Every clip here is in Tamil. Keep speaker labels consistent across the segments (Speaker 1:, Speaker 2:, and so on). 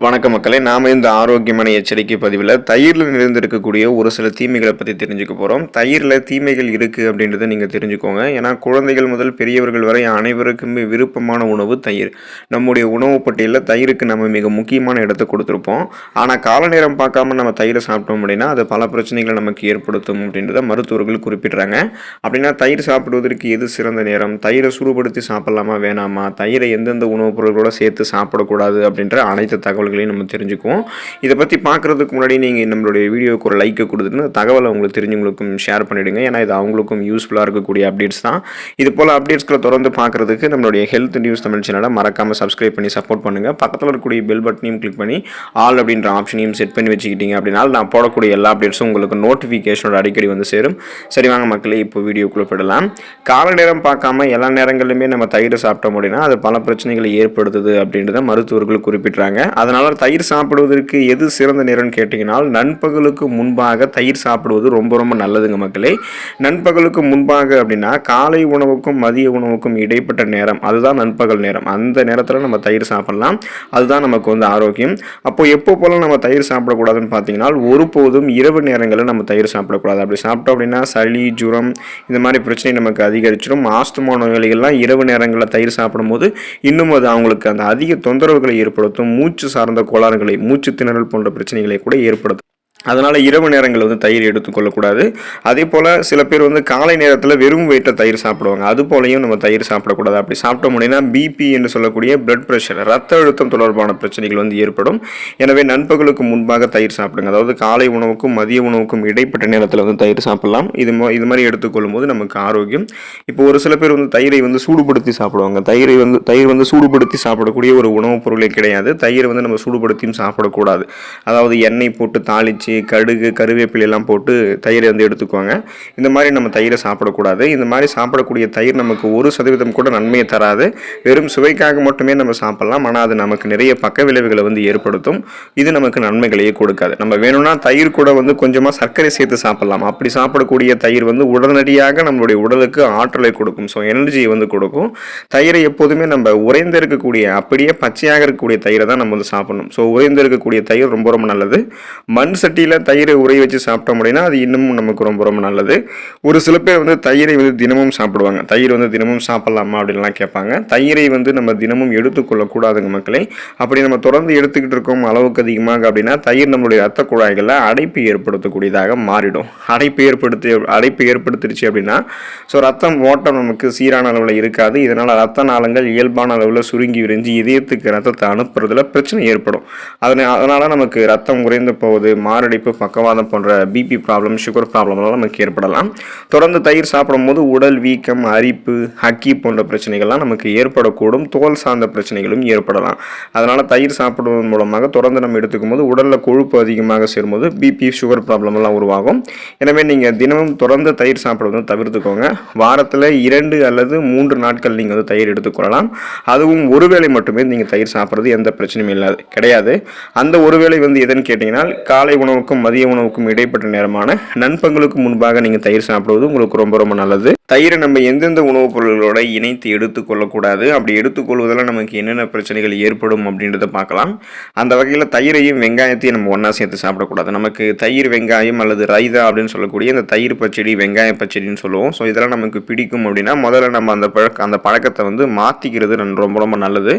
Speaker 1: வணக்கம் மக்களே, நாம இந்த ஆரோக்கியமான எச்சரிக்கை பதிவில் தயிரில் நிறைந்திருக்கக்கூடிய ஒரு சில தீமைகளை பற்றி தெரிஞ்சுக்க போகிறோம். தயிரில் தீமைகள் இருக்குது அப்படின்றத நீங்கள் தெரிஞ்சுக்கோங்க. ஏன்னா குழந்தைகள் முதல் பெரியவர்கள் வரை அனைவருக்குமே விருப்பமான உணவு தயிர். நம்முடைய உணவு பட்டியலில் தயிருக்கு நம்ம மிக முக்கியமான இடத்தை கொடுத்துருப்போம். ஆனால் கால நேரம் பார்க்காம நம்ம தயிரை சாப்பிட்டோம் அப்படின்னா அது பல பிரச்சனைகளை நமக்கு ஏற்படுத்தும் அப்படின்றத மருத்துவர்கள் குறிப்பிட்றாங்க. அப்படின்னா தயிர் சாப்பிடுவதற்கு எது சிறந்த நேரம், தயிரை சூடுபடுத்தி சாப்பிடலாமா வேணாமா, தயிரை எந்தெந்த உணவுப் பொருட்களோட சேர்த்து சாப்பிடக்கூடாது அப்படின்ற அனைத்து தகவல்களையும் நம்ம தெரிஞ்சுக்குவோம். இதை பற்றி பார்க்குறதுக்கு முன்னாடி நீங்கள் நம்மளுடைய வீடியோவுக்கு ஒரு லைக்கை கொடுத்துட்டு தகவலை உங்களுக்கு தெரிஞ்சவங்களுக்கும் ஷேர் பண்ணிவிடுங்க. ஏன்னா இது அவங்களுக்கும் யூஸ்ஃபுல்லாக இருக்கக்கூடிய அப்டேட்ஸ் தான். இது போல் அப்டேட்ஸ்களை தொடர்ந்து பார்க்குறதுக்கு நம்மளுடைய ஹெல்த் நியூஸ் தமிழ் சேனலை மறக்காமல் சப்ஸ்கிரைப் பண்ணி சப்போர்ட் பண்ணுங்கள். பக்கத்தில் இருக்கக்கூடிய பெல் பட்டனையும் கிளிக் பண்ணி ஆல் அப்படின்ற ஆப்ஷனையும் செட் பண்ணி வச்சுக்கிட்டீங்க அப்படின்னா நான் போடக்கூடிய எல்லா அப்டேட்ஸும் உங்களுக்கு நோட்டிஃபிகேஷனோட அடிக்கடி வந்து சேரும். சரி வாங்க மக்களே, இப்போ வீடியோக்குள்ளே போயிடலாம். கால நேரம் பார்க்காம எல்லா நேரங்களிலுமே நம்ம தயிரை சாப்பிட்டோம் அப்படின்னா அது பல பிரச்சனைகளை ஏற்படுத்துது அப்படின்றத மருத்துவர்கள் குறிப்பிட்றாங்க. அதனால் தயிர் சாப்பிடுவதற்கு எது சிறந்த நேரம்னு கேட்டிங்கன்னா நண்பகலுக்கு முன்பாக தயிர் சாப்பிடுவது ரொம்ப ரொம்ப நல்லதுங்க மக்களே. நண்பகலுக்கு முன்பாக அப்படின்னா காலை உணவுக்கும் மதிய உணவுக்கும் இடைப்பட்ட நேரம், அதுதான் நண்பகல் நேரம். அந்த நேரத்தில் நம்ம தயிர் சாப்பிடலாம். அதுதான் நமக்கு வந்து ஆரோக்கியம். அப்போ எப்போ போல நம்ம தயிர் சாப்பிடக்கூடாதுன்னு பார்த்தீங்கன்னா ஒருபோதும் இரவு நேரங்களில் நம்ம தயிர் சாப்பிடக்கூடாது. அப்படி சாப்பிட்டோம் அப்படின்னா சளி, ஜுரம் இந்த மாதிரி பிரச்சனை நமக்கு அதிகரிச்சிடும். ஆஸ்துமா நோயாளிகள்லாம் இரவு நேரங்களில் தயிர் சாப்பிடும்போது இன்னும் அது அவங்களுக்கு அந்த அதிக தொந்தரவுகளை ஏற்படுத்தும். மூச்சு சார்ந்த கோளாறுகளை, மூச்சு திணறல் போன்ற பிரச்சனைகளை கூட ஏற்படுத்தும். அதனால் இரவு நேரங்களில் வந்து தயிர் எடுத்துக்கொள்ளக்கூடாது. அதே போல் சில பேர் வந்து காலை நேரத்தில் வெறும் வயிற்றில் தயிர் சாப்பிடுவாங்க. அது போலையும் நம்ம தயிர் சாப்பிடக்கூடாது. அப்படி சாப்பிட்டோம் அப்படின்னா பிபி என்று சொல்லக்கூடிய பிளட் ப்ரெஷர், ரத்த அழுத்தம் தொடர்பான பிரச்சனைகள் வந்து ஏற்படும். எனவே நண்பகலுக்கு முன்பாக தயிர் சாப்பிடுங்க. அதாவது காலை உணவுக்கும் மதிய உணவுக்கும் இடைப்பட்ட நேரத்தில் வந்து தயிர் சாப்பிடலாம். இது மாதிரி எடுத்துக்கொள்ளும் போது நமக்கு ஆரோக்கியம். இப்போ ஒரு சில பேர் வந்து தயிரை வந்து சூடுபடுத்தி சாப்பிடுவாங்க. தயிர் வந்து சூடுபடுத்தி சாப்பிடக்கூடிய ஒரு உணவுப் பொருளே கிடையாது. தயிரை வந்து நம்ம சூடுபடுத்தியும் சாப்பிடக்கூடாது. அதாவது எண்ணெய் போட்டு தாளித்து கடுகு, கருவேப்பிலை எல்லாம் போட்டு தயிரை வந்து எடுத்துக்குவாங்க. இந்த மாதிரி நம்ம தயிரை சாப்பிடக்கூடாது. இந்த மாதிரி சாப்பிடக்கூடிய தயிர் நமக்கு 1% கூட நன்மையை தராது. வெறும் சுவைக்காக மட்டுமே நம்ம சாப்பிடலாம். ஆனால் அது நமக்கு நிறைய பக்க விளைவுகளை வந்து ஏற்படுத்தும். இது நமக்கு நன்மைகளையே கொடுக்காது. நம்ம வேணும்னா தயிர் கூட வந்து கொஞ்சமாக சர்க்கரை சேர்த்து சாப்பிடலாம். அப்படி சாப்பிடக்கூடிய தயிர் வந்து உடனடியாக நம்மளுடைய உடலுக்கு ஆற்றலை கொடுக்கும். ஸோ எனர்ஜியை வந்து கொடுக்கும். தயிரை எப்போதுமே நம்ம உறைந்து இருக்கக்கூடிய, அப்படியே பச்சையாக இருக்கக்கூடிய தயிரை தான் நம்ம வந்து சாப்பிடணும். ஸோ உறைந்து இருக்கக்கூடிய தயிர் ரொம்ப ரொம்ப நல்லது. மண் சட்டியில் தயிரை உரைய வச்சு சாப்பிட்டோம் அப்படின்னா அது இன்னமும் நமக்கு ரொம்ப ரொம்ப நல்லது. ஒரு சில பேர் வந்து தயிரை வந்து தினமும் சாப்பிடுவாங்க. தயிர் வந்து தினமும் சாப்பிடலாமா அப்படின்லாம் கேட்பாங்க. தயிரை வந்து நம்ம தினமும் எடுத்துக்கொள்ளக்கூடாதுங்க மக்களே. அப்படி நம்ம தொடர்ந்து எடுத்துக்கிட்டு இருக்கோம் அளவுக்கு அதிகமாக அப்படின்னா தயிர் நம்மளுடைய ரத்த குழாய்களில் அடைப்பு ஏற்படுத்தக்கூடியதாக மாறிடும். அடைப்பு ஏற்படுத்திடுச்சு அப்படின்னா ஸோ ரத்தம் ஓட்டம் நமக்கு சீரான அளவில் இருக்காது. இதனால் ரத்த நாளங்கள் இயல்பான அளவில் சுருங்கி விரிஞ்சு இதயத்துக்கு ரத்தத்தை அனுப்புறதுல பிரச்சனை ஏற்படும். அதனால நமக்கு ரத்தம் குறைந்து போவது, மாரடைப்பு, பக்கவாதம் போன்ற பிபி ப்ராப்ளம், சுகர் ப்ராப்ளம்லாம் நமக்கு ஏற்படலாம். தொடர்ந்து தயிர் சாப்பிடும் போது உடல் வீக்கம், அரிப்பு, ஹக்கி போன்ற பிரச்சனைகள்லாம் நமக்கு ஏற்படக்கூடும். தோல் சார்ந்த பிரச்சனைகளும் ஏற்படலாம். அதனால் தயிர் சாப்பிடுவதன் மூலமாக தொடர்ந்து நம்ம எடுத்துக்கும் போது உடலில் கொழுப்பு அதிகமாக சேரும்போது பிபி, சுகர் ப்ராப்ளம்லாம் உருவாகும். எனவே நீங்கள் தினமும் தொடர்ந்து தயிர் சாப்பிடுவதை தவிர்த்துக்கோங்க. வாரத்தில் 2 அல்லது 3 நாட்கள் நீங்கள் வந்து தயிர் எடுத்துக்கொள்ளலாம். அதுவும் ஒருவேளை மட்டுமே நீங்கள் தயிர் சாப்பிட்றது எந்த பிரச்சனையும் கிடையாது. அந்த ஒருவேளை வந்து எதுன்னு கேட்டிங்கன்னா காலை உணவுக்கும் மதிய உணவுக்கும் இடைப்பட்ட நேரமான நண்பகலுக்கு முன்பாக நீங்கள் தயிர் சாப்பிடுவது உங்களுக்கு ரொம்ப ரொம்ப நல்லது. தயிரை நம்ம எந்தெந்த உணவுப் பொருட்களோட இணைத்து எடுத்துக்கொள்ளக்கூடாது, அப்படி எடுத்துக்கொள்வதில் நமக்கு என்னென்ன பிரச்சனைகள் ஏற்படும் அப்படின்றத பார்க்கலாம். அந்த வகையில் தயிரையும் வெங்காயத்தையும் நம்ம ஒன்றா சேர்த்து சாப்பிடக்கூடாது. நமக்கு தயிர் வெங்காயம் அல்லது ரைதா அப்படின்னு சொல்லக்கூடிய இந்த தயிர் பச்சடி, வெங்காய பச்சடின்னு சொல்லுவோம். ஸோ இதெல்லாம் நமக்கு பிடிக்கும் அப்படின்னா முதல்ல நம்ம அந்த பழக்கத்தை வந்து மாற்றிக்கிறது ரொம்ப ரொம்ப நல்லது.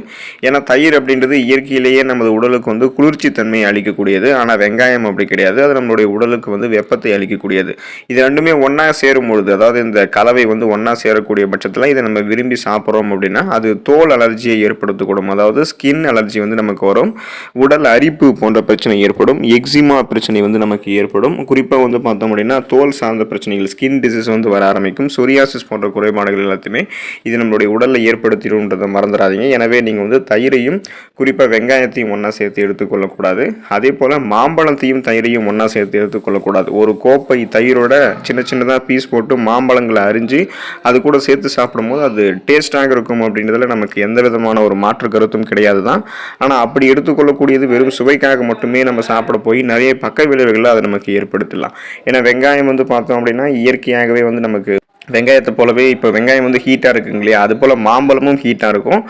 Speaker 1: ஏன்னா தயிர் அப்படின்றது இயற்கையிலேயே நமது உடலுக்கு வந்து குளிர்ச்சி தன்மையை அளிக்கக்கூடியது. ஆனால் வெங்காயம் அப்படி கிடையாது. அது நம்மளுடைய உடலுக்கு வந்து வெப்பத்தை அளிக்கக்கூடியது. இது ரெண்டுமே ஒன்றா சேரும் பொழுது, அதாவது இந்த கலவை வந்து ஒன்றா சேரக்கூடிய பட்சத்தில் இதை நம்ம விரும்பி சாப்பிட்றோம் அப்படின்னா அது தோல் அலர்ஜியை ஏற்படுத்தக்கூடும். அதாவது ஸ்கின் அலர்ஜி வந்து நமக்கு வரும். உடல் அரிப்பு போன்ற பிரச்சனை ஏற்படும். எக்ஸிமா பிரச்சனை வந்து நமக்கு ஏற்படும். குறிப்பாக வந்து பார்த்தோம் அப்படின்னா தோல் சார்ந்த பிரச்சனைகள், ஸ்கின் டிசீஸ் வந்து வர ஆரம்பிக்கும். சொரியாசிஸ் போன்ற குறைபாடுகள் எல்லாத்தையுமே இது நம்மளுடைய உடலில் ஏற்படுத்திடும்ன்றதை மறந்துடாதீங்க. எனவே நீங்கள் வந்து தயிரையும் குறிப்பாக வெங்காயத்தையும் ஒன்றா சேர்த்து எடுத்துக்கொள்ளக்கூடாது. அதே போல் மாம்பழத்தையும் தயிரையும் ஒன்றா சேர்த்து எடுத்துக்கொள்ளக்கூடாது. ஒரு கோப்பை தயிரோட சின்னதாக பீஸ் போட்டு மாம்பழங்களை அரிஞ்சு அது கூட சேர்த்து சாப்பிடும்போது அது டேஸ்டாக இருக்கும் அப்படின்றதுல நமக்கு எந்த விதமான ஒரு மாற்று கருத்தும் கிடையாது தான். ஆனால் அப்படி எடுத்துக்கொள்ளக்கூடியது வெறும் சுவைக்காக மட்டுமே நம்ம சாப்பிட போய் நிறைய பக்க விளைவுகளை அதை நமக்கு ஏற்படுத்தலாம். ஏன்னா வெங்காயம் வந்து பார்த்தோம் அப்படின்னா இயற்கையாகவே வந்து நமக்கு வெங்காயத்தை போலவே இப்போ வெங்காயம் வந்து ஹீட்டாக இருக்குங்க இல்லையா, அது போல் மாம்பழமும் ஹீட்டாக இருக்கும்.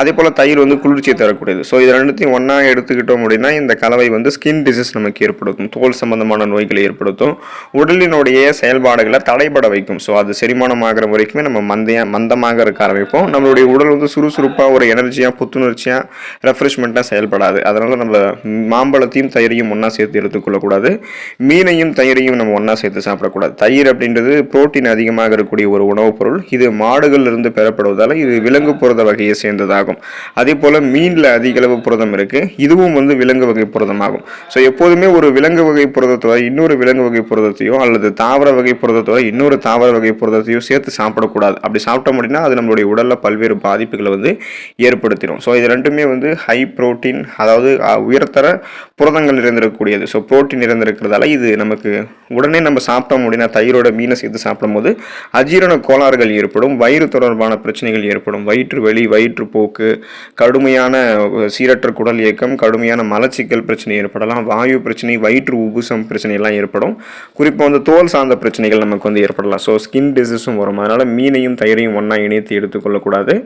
Speaker 1: அதே போல் தயிர் வந்து குளிர்ச்சியை தரக்கூடியது. ஸோ இது ரெண்டுத்தையும் ஒன்றா எடுத்துக்கிட்டோம் அப்படின்னா இந்த கலவை வந்து ஸ்கின் டிசீஸ் நமக்கு ஏற்படுத்தும், தோல் சம்பந்தமான நோய்களை ஏற்படுத்தும், உடலினுடைய செயல்பாடுகளை தடைபட வைக்கும். ஸோ அது செரிமானமாகிற வரைக்குமே நம்ம மந்தமாக இருக்க ஆரம்பிப்போம். நம்மளுடைய உடல் வந்து சுறுசுறுப்பாக ஒரு எனர்ஜியாக புத்துணர்ச்சியாக ரெஃப்ரெஷ்மெண்ட்டாக செயல்படாது. அதனால் நம்ம மாம்பழத்தையும் தயிரையும் ஒன்றா சேர்த்து எடுத்துக்கொள்ளக்கூடாது. மீனையும் தயிரையும் நம்ம ஒன்றா சேர்த்து சாப்பிடக்கூடாது. தயிர் அப்படின்றது புரோட்டீன் அதிகமாக இருக்கக்கூடிய ஒரு உணவுப் பொருள். இது மாடுகள் இருந்து பெறப்படுவதால் இது விலங்கு புரத வகையை சேர்ந்ததாகும். அதே போல மீன்ல அதிக அளவு புரதம் இருக்கு, இதுவும் வந்து விலங்கு வகை புரதமாகும். ஸோ எப்போதுமே ஒரு விலங்கு வகை புரதத்தோட இன்னொரு விலங்கு வகை புரதத்தையோ அல்லது தாவர வகை புரதத்தோட இன்னொரு தாவர வகை புரதத்தையோ சேர்த்து சாப்பிடக்கூடாது. அப்படி சாப்பிட்டோம் அப்படின்னா அது நம்மளுடைய உடல்ல பல்வேறு பாதிப்புகளை வந்து ஏற்படுத்திடும். ஸோ இது ரெண்டுமே வந்து ஹை புரோட்டீன், அதாவது உயர்தர புரதங்கள் நிறைந்திருக்கக்கூடியது. ஸோ புரோட்டீன் நிறைந்திருக்கிறதால இது நமக்கு உடனே நம்ம சாப்பிட்டோம் அப்படின்னா தயிரோட மீனை சேர்த்து சாப்பிடும்போது அஜீரண கோளாறுகள் ஏற்படும், வயிறு தொடர்பான பிரச்சனைகள் ஏற்படும், வயிற்று வலி, வயிற்றுப்போக்கு, கடுமையான சீரற்ற குடல் இயக்கம், கடுமையான மலச்சிக்கல் பிரச்சனை ஏற்படலாம், வாயு பிரச்சனை, வயிற்று உபுசம் பிரச்சனை எல்லாம் ஏற்படும். குறிப்பாக வந்து தோல் சார்ந்த பிரச்சனைகள் நமக்கு வந்து ஏற்படலாம். ஸோ ஸ்கின் டிசீஸும் வரும். அதனால மீனையும் தயிரையும் ஒன்றா இணைத்து எடுத்துக்கொள்ளக்கூடாது.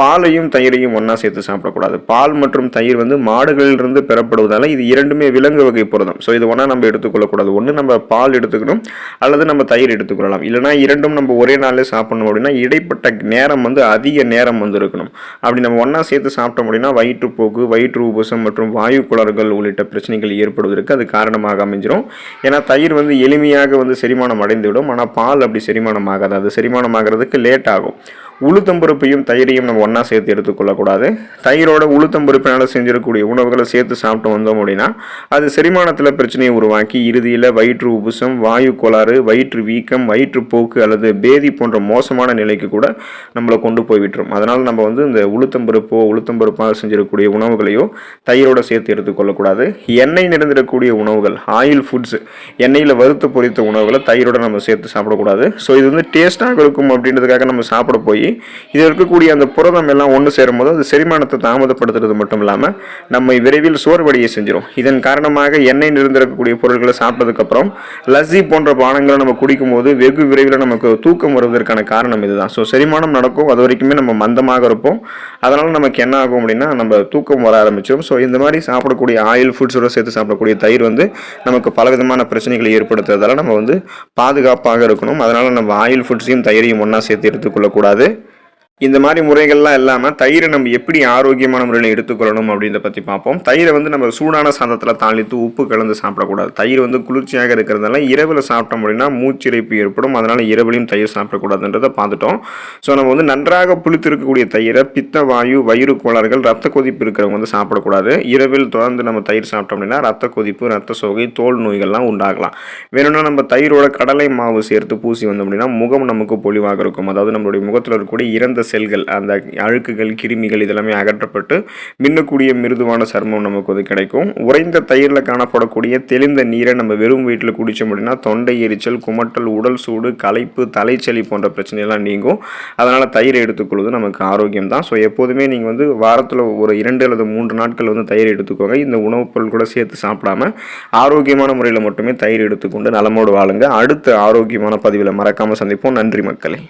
Speaker 1: பாலையும் தயிரையும் ஒன்றா சேர்த்து சாப்பிடக்கூடாது. பால் மற்றும் தயிர் வந்து மாடுகளிலிருந்து பெறப்படுவதால் இது இரண்டுமே விலங்கு வகை புரதம். ஸோ இது ஒன்றா நம்ம எடுத்துக்கொள்ளக்கூடாது. ஒன்று நம்ம பால் எடுத்துக்கணும் அல்லது நம்ம தயிர் எடுத்துக்கொள்ளலாம். இல்லைனா இரண்டும் நம்ம ஒரே நாளில் சாப்பிடணும் அப்படின்னா இடைப்பட்ட நேரம் வந்து அதிக நேரம் வந்து இருக்கணும். அப்படி நம்ம ஒன்றா சேர்த்து சாப்பிட்டோம் அப்படின்னா வயிற்றுப்போக்கு, வயிற்று உபசம் மற்றும் வாயு குளறுகள் உள்ளிட்ட பிரச்சனைகள் ஏற்படுவதற்கு அது காரணமாக அமைஞ்சிடும். ஏன்னா தயிர் வந்து எளிமையாக வந்து செரிமானம் அடைந்துவிடும், ஆனால் பால் அப்படி செரிமானம் ஆகாது. அது செரிமானம் ஆகிறதுக்கு லேட் ஆகும். உளுத்தம்பருப்பையும் தயிரையும் நம்ம ஒன்றா சேர்த்து எடுத்துக்கொள்ளக்கூடாது. தயிரோட உளுத்தம்பருப்பினால் செஞ்சிடக்கூடிய உணவுகளை சேர்த்து சாப்பிட்டு வந்தோம் அப்படின்னா அது செரிமானத்தில் பிரச்சனையை உருவாக்கி இறுதியில் வயிற்று உபுசம், வாயு கோளாறு, வயிற்று வீக்கம், வயிற்றுப்போக்கு அல்லது பேதி போன்ற மோசமான நிலைக்கு கூட நம்மளை கொண்டு போய் விட்டுரும். அதனால் நம்ம வந்து இந்த உளுத்தம்பருப்பாக செஞ்சிடக்கூடிய உணவுகளையோ தயிரோட சேர்த்து எடுத்துக்கொள்ளக்கூடாது. எண்ணெய் நிறைந்திடக்கூடிய உணவுகள், ஆயில் ஃபுட்ஸ், எண்ணெயில் வறுத்து பொரித்த உணவுகளை தயிரோட நம்ம சேர்த்து சாப்பிடக்கூடாது. ஸோ இது வந்து டேஸ்ட்டாக இருக்கும் அப்படின்றதுக்காக நம்ம சாப்பிட போய் இதில் இருக்கக்கூடிய அந்த புரதம் எல்லாம் ஒன்று சேரும் போது அது செரிமானத்தை தாமதப்படுத்துறது மட்டும் இல்லாமல் நம்மை விரைவில் சோர்வடைய செஞ்சிடும். இதன் காரணமாக எண்ணெய் நிறைந்திருக்கக்கூடிய பொருட்களை சாப்பிட்டதுக்கப்புறம் லஸ்ஸி போன்ற பானங்களை நம்ம குடிக்கும் போது வெகு விரைவில் நமக்கு தூக்கம் வருவதற்கான காரணம் இதுதான். ஸோ செரிமானம் நடக்கும், அது வரைக்குமே நம்ம மந்தமாக இருப்போம். அதனால் நமக்கு என்ன ஆகும் அப்படின்னா நம்ம தூக்கம் வர ஆரம்பிச்சிடும். ஸோ இந்த மாதிரி சாப்பிடக்கூடிய ஆயில் ஃபுட்ஸோட சேர்த்து சாப்பிடக்கூடிய தயிர் வந்து நமக்கு பலவிதமான பிரச்சனைகளை ஏற்படுத்துறதால நம்ம வந்து பாதுகாப்பாக இருக்கணும். அதனால் நம்ம ஆயில் ஃபுட்ஸையும் தயிரையும் ஒன்றா சேர்த்து எடுத்துக்கொள்ளக்கூடாது. இந்த மாதிரி முறைகள்லாம் இல்லாமல் தயிரை நம்ம எப்படி ஆரோக்கியமான முறையில் எடுத்துக்கொள்ளணும் அப்படின்றத பற்றி பார்ப்போம். தயிரை வந்து நம்ம சூடான சாதத்தில் தாளித்து உப்பு கலந்து சாப்பிடக்கூடாது. தயிர் வந்து குளிர்ச்சியாக இருக்கிறதுனால இரவில் சாப்பிட்டோம் அப்படின்னா மூச்சிறைப்பு ஏற்படும். அதனால் இரவிலையும் தயிர் சாப்பிடக்கூடாதுன்றதை பார்த்துட்டோம். ஸோ நம்ம வந்து நன்றாக புளித்திருக்கக்கூடிய தயிரை பித்த வாயு, வயிறு கோளாறுகள், ரத்த கொதிப்பு இருக்கிறவங்க வந்து சாப்பிடக்கூடாது. இரவில் தொடர்ந்து நம்ம தயிர் சாப்பிட்டோம் அப்படின்னா ரத்த கொதிப்பு, ரத்த சோகை, தோல் நோய்கள்லாம் உண்டாகலாம். வேணும்னா நம்ம தயிரோட கடலை மாவு சேர்த்து பூசி வந்தோம் அப்படின்னா முகம் நமக்கு பொலிவாக இருக்கும். அதாவது நம்மளுடைய முகத்தில் இருக்கக்கூடிய இறந்த செல்கள், அந்த அழுக்குகள், கிருமிகள் இதெல்லாமே அகற்றப்பட்டு மின்னக்கூடிய மிருதுவான சர்மம் நமக்கு வந்து கிடைக்கும். உறைந்த தயிரில் காணப்படக்கூடிய தெளிந்த நீரை நம்ம வெறும் வயிற்றில் குடிச்சோம் அப்படின்னா தொண்டை எரிச்சல், குமட்டல், உடல் சூடு, களைப்பு, தலைச்சளி போன்ற பிரச்சனையெல்லாம் நீங்கும். அதனால் தயிரை எடுத்துக்கொள்வது நமக்கு ஆரோக்கியம் தான். ஸோ எப்போதுமே நீங்கள் வந்து வாரத்தில் ஒரு 2 அல்லது 3 நாட்கள் வந்து தயிர் எடுத்துக்கோங்க. இந்த உணவுப் பொருள் கூட சேர்த்து சாப்பிடாம ஆரோக்கியமான முறையில் மட்டுமே தயிர் எடுத்துக்கொண்டு நலமோடு வாழுங்க. அடுத்த ஆரோக்கியமான பதிவில் மறக்காமல் சந்திப்போம். நன்றி மக்களே.